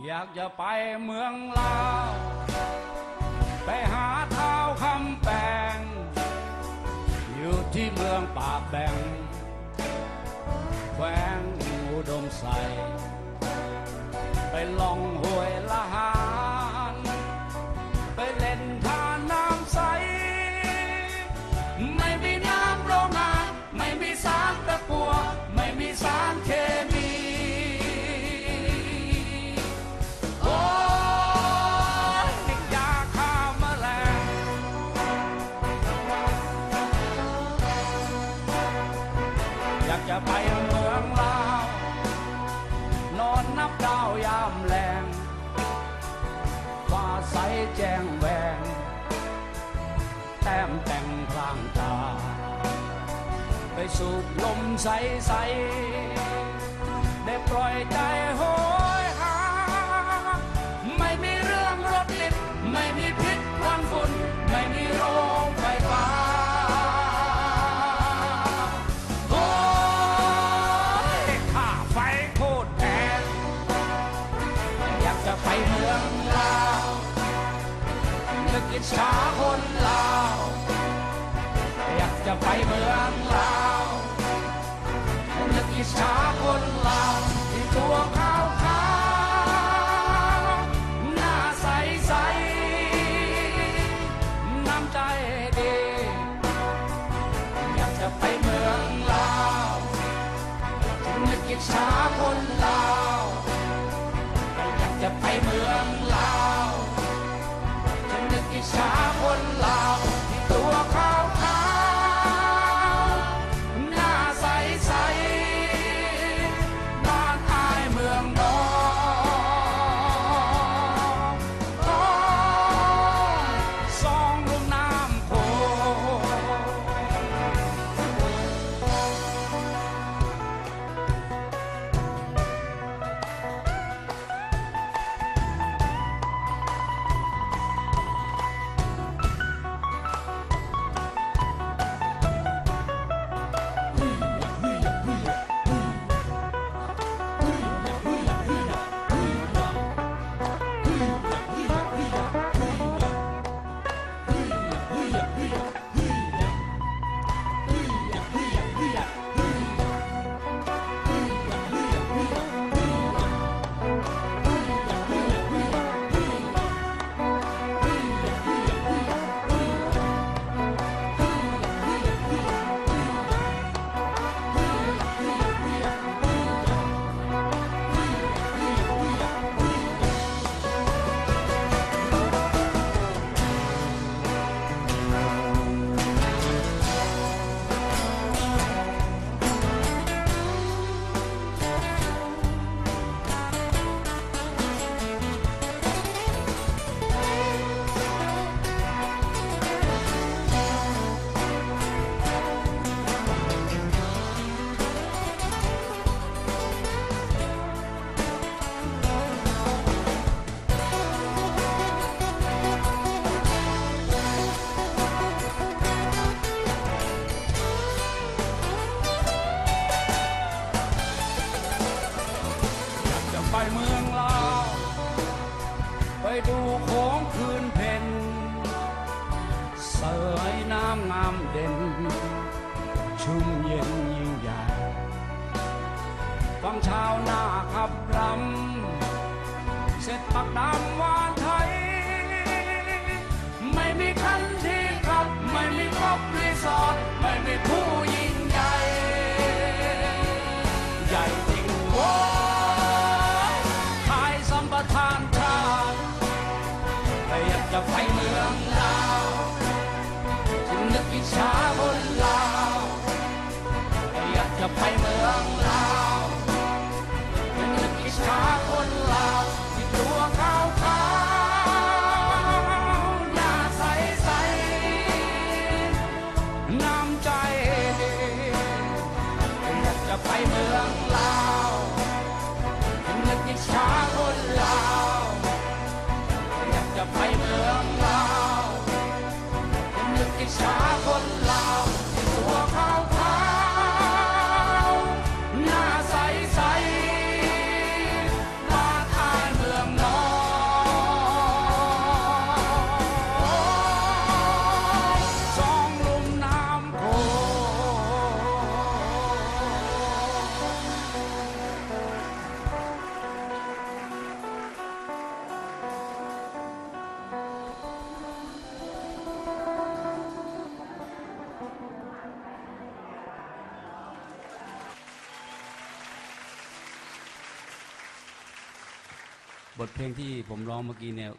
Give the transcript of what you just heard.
อยากจะไปเมืองลาวไปหาเท้าคำแปงอยู่ที่เมืองปากแบงแขวงอุดมใสไปล่องห้วยละหานไปเล่นทานน้ำใสไม่มีน้ำโรงงานไม่มีสารตะกั่วไม่มีสารเคมีโอ้ยยาฆ่าแมลงอยากจะไปเมืองลาวนอนนับดาวยามแลงฟ้าใสแจ้งแหวงแต้มแต่งพลางตาไปสูดลมใสๆได้ปล่อยใจโหยหาไม่มีเรื่องรถติดไม่มีพิษควันฝุ่นไม่มีโรงไฟฟ้าโอ้ยค่าไฟโคตรแพงอยากจะไปเมืองลาวนึกอิจฉาคนลาวอยากจะไปเมืองลาวนึกอิจฉาคนลาวที่ตัวขาวขาวหน้าใสใสน้ำใจดีอยากจะไปเมืองลาวนึกอิจฉาคนลาวอยากจะไปเมืองลาวนึกอิจฉาคนลาวที่ตัวขาวขาวหน้าใสใสบ้านอายเมืองนองสองลุ่มน้ำโขไปเมืองลาวไปดูของคืนเพ็ญเสยน้ำงามเด่นชุ่มเย็นยิ่งใหญ่ฟังชาวนาขับรำเสร็จปักดำวานไทยไม่มีคันที่ขับไม่มีครบรีสอร์ทไม่มีผู้ยิ่งใหญ่ใหญ่จริงโว้ประทานทานอยากจะไปเมืองลาวจึงนึกอิจฉาคนลาวอยากจะไปเมืองลาวจึงนึกอิจฉาคนลาวที่ตัวขาวขาวหน้าใสใสน้ำใจดีอยากจะไปเมืองลาวนึกอิจฉาคนลาวอยากจะไปเมืองลาวนึกอิจฉาคนลาวที่ตัวขาวขาวหน้าใสใสบ้านอายเมืองน บทเพลงที่ผมร้องเมื่อกี้เนี่ย